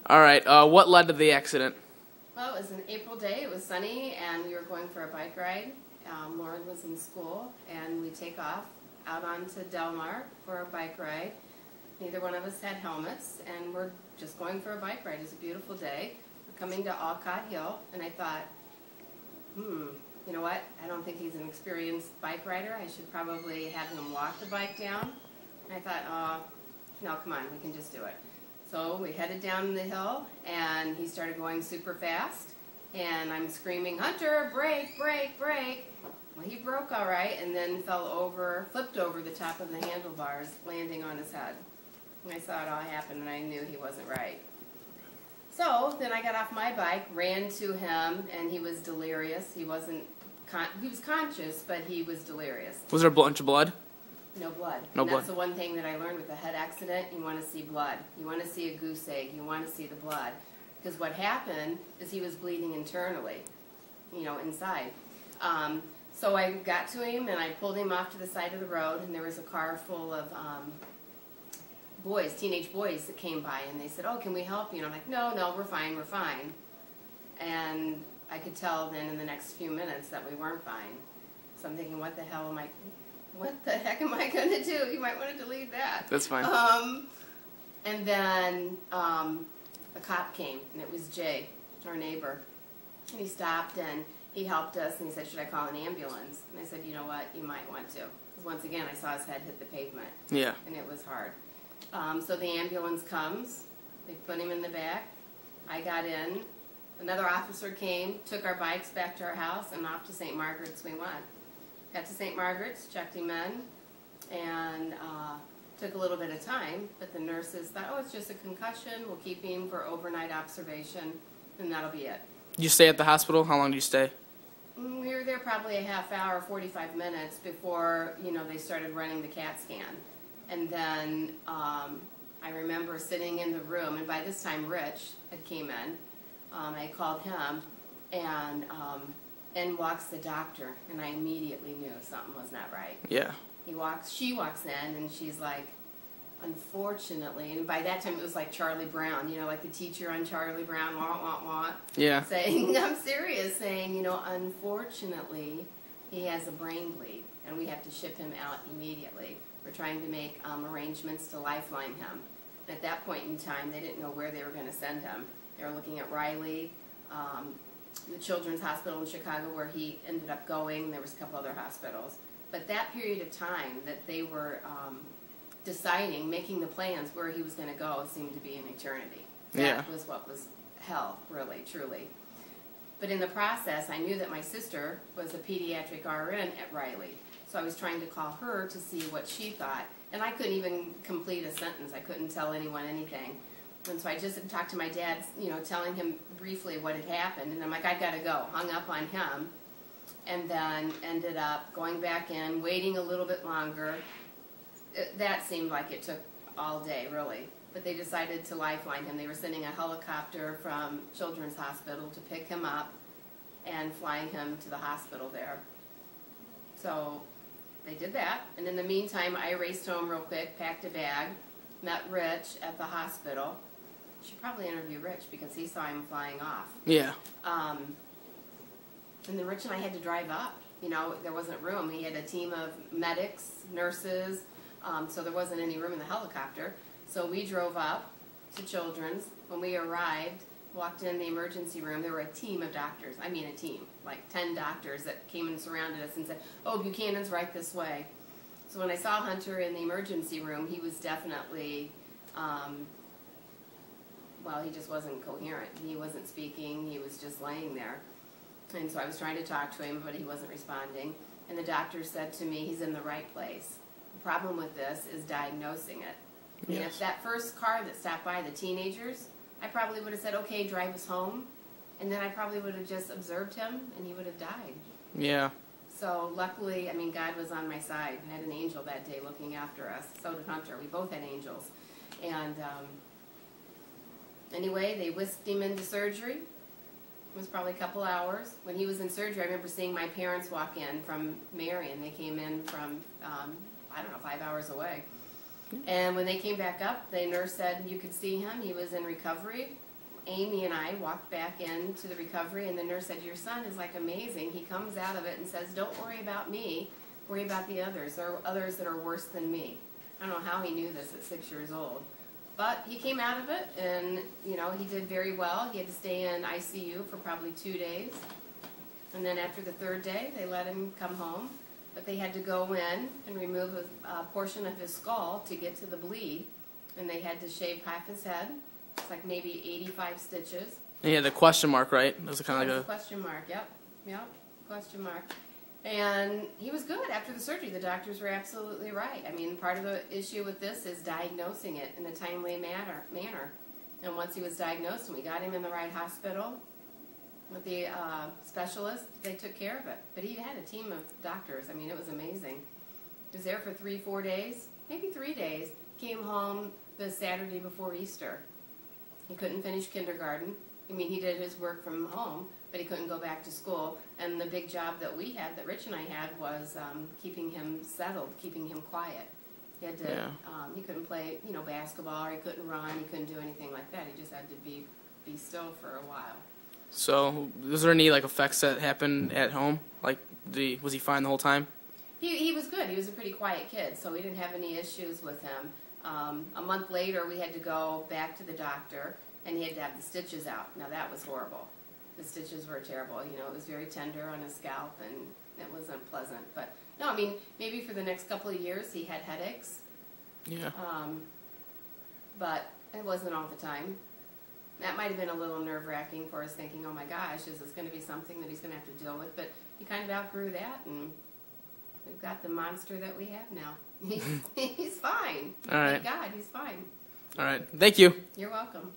All right. What led to the accident? Well, it was an April day. It was sunny, and we were going for a bike ride. Lauren was in school, and we take off out onto Del Mar for a bike ride. Neither one of us had helmets, and we're just going for a bike ride. It's a beautiful day. We're coming to Alcott Hill, and I thought, you know what? I don't think he's an experienced bike rider. I should probably have him walk the bike down. And I thought, oh, no, come on, we can just do it. So we headed down the hill, and he started going super fast, and I'm screaming, Hunter, brake, brake, brake. Well, he broke all right, and then flipped over the top of the handlebars, landing on his head. And I saw it all happen, and I knew he wasn't right. So then I got off my bike, ran to him, and he was delirious. He was conscious, but he was delirious. Was there a bunch of blood? No blood. No and blood. That's the one thing that I learned with a head accident. You want to see blood. You want to see a goose egg. You want to see the blood. Because what happened is he was bleeding internally, inside. So I got to him, and I pulled him off to the side of the road, and there was a car full of teenage boys that came by, and they said, oh, can we help you? And I'm like, no, we're fine, we're fine. And I could tell then in the next few minutes that we weren't fine. So I'm thinking, what the heck am I going to do? You might want to delete that. That's fine. And then a cop came, and it was Jay, our neighbor. And he stopped, and he helped us, and he said, should I call an ambulance? And I said, you know what, you might want to. Because once again, I saw his head hit the pavement. Yeah. And it was hard. So the ambulance comes. They put him in the back. I got in. Another officer came, took our bikes back to our house, and off to St. Margaret's we went. Got to St. Margaret's, checked him in, and took a little bit of time, but the nurses thought, oh, it's just a concussion. We'll keep him for overnight observation, and that'll be it. Did you stay at the hospital? How long did you stay? We were there probably a half hour, 45 minutes before, they started running the CAT scan. And then I remember sitting in the room, and by this time Rich had came in. I called him, and in walks the doctor, and I immediately knew something was not right. Yeah. She walks in, and she's like, unfortunately, and by that time it was like Charlie Brown, like the teacher on Charlie Brown, wah, wah, wah. Yeah. Saying, I'm serious, saying, unfortunately, he has a brain bleed, and we have to ship him out immediately. We're trying to make arrangements to lifeline him. And at that point in time, they didn't know where they were going to send him. They were looking at Riley, the Children's Hospital in Chicago, where he ended up going. There was a couple other hospitals. But that period of time that they were deciding, making the plans where he was going to go, seemed to be an eternity. That was what was hell, really, truly. But in the process, I knew that my sister was a pediatric RN at Riley. So I was trying to call her to see what she thought. And I couldn't even complete a sentence. I couldn't tell anyone anything. And so I just talked to my dad, telling him briefly what had happened. And I'm like, I got to go. Hung up on him. And then ended up going back in, waiting a little bit longer. That seemed like it took all day, really. But they decided to lifeline him. They were sending a helicopter from Children's Hospital to pick him up and flying him to the hospital there. So they did that. And in the meantime, I raced home real quick, packed a bag, met Rich at the hospital. I should probably interview Rich because he saw him flying off. Yeah. And then Rich and I had to drive up. There wasn't room. He had a team of medics, nurses, so there wasn't any room in the helicopter. So we drove up to Children's. When we arrived, walked in the emergency room, there were a team of doctors. I mean a team, like 10 doctors that came and surrounded us and said, oh, Buchanan's right this way. So when I saw Hunter in the emergency room, he was definitely, he just wasn't coherent. He wasn't speaking. He was just laying there. And so I was trying to talk to him, but he wasn't responding. And the doctor said to me, he's in the right place. The problem with this is diagnosing it. Yes. And if that first car that stopped by, the teenagers, I probably would have said, okay, drive us home. And then I probably would have just observed him, and he would have died. Yeah. So luckily, God was on my side. I had an angel that day looking after us. So did Hunter. We both had angels. And anyway, they whisked him into surgery. It was probably a couple hours. When he was in surgery, I remember seeing my parents walk in from Marion. They came in from, 5 hours away. And when they came back up, the nurse said you could see him. He was in recovery. Amy and I walked back into the recovery, and the nurse said, "Your son is like amazing. He comes out of it and says, 'Don't worry about me, worry about the others. There are others that are worse than me.'" I don't know how he knew this at 6 years old. But he came out of it, and, you know, he did very well. He had to stay in ICU for probably 2 days. And then after the 3rd day, they let him come home. But they had to go in and remove a portion of his skull to get to the bleed. And they had to shave half his head. It's like maybe 85 stitches. And he had the question mark, right? It was kind of like a question mark, yep, question mark. And he was good after the surgery. The doctors were absolutely right. I mean, part of the issue with this is diagnosing it in a timely manner. And once he was diagnosed and we got him in the right hospital with the specialist, they took care of it. But he had a team of doctors. I mean, it was amazing. He was there for 3-4 days, maybe 3 days. Came home the Saturday before Easter. He couldn't finish kindergarten. I mean, he did his work from home, but he couldn't go back to school. And the big job that we had, that Rich and I had, was keeping him settled, keeping him quiet. He had to, he couldn't play, you know, basketball, or he couldn't run, he couldn't do anything like that. He just had to be still for a while. So, was there any like effects that happened at home? Like, was he fine the whole time? He was good. He was a pretty quiet kid, so we didn't have any issues with him. A month later, we had to go back to the doctor, and he had to have the stitches out. Now, that was horrible. The stitches were terrible. You know, it was very tender on his scalp, and it wasn't pleasant. But, no, I mean, maybe for the next couple of years, he had headaches. Yeah. But it wasn't all the time. That might have been a little nerve-wracking for us, thinking, oh, my gosh, is this going to be something that he's going to have to deal with? But he kind of outgrew that, and we've got the monster that we have now. He's fine. All right. Thank God, he's fine. All right. Thank you. You're welcome.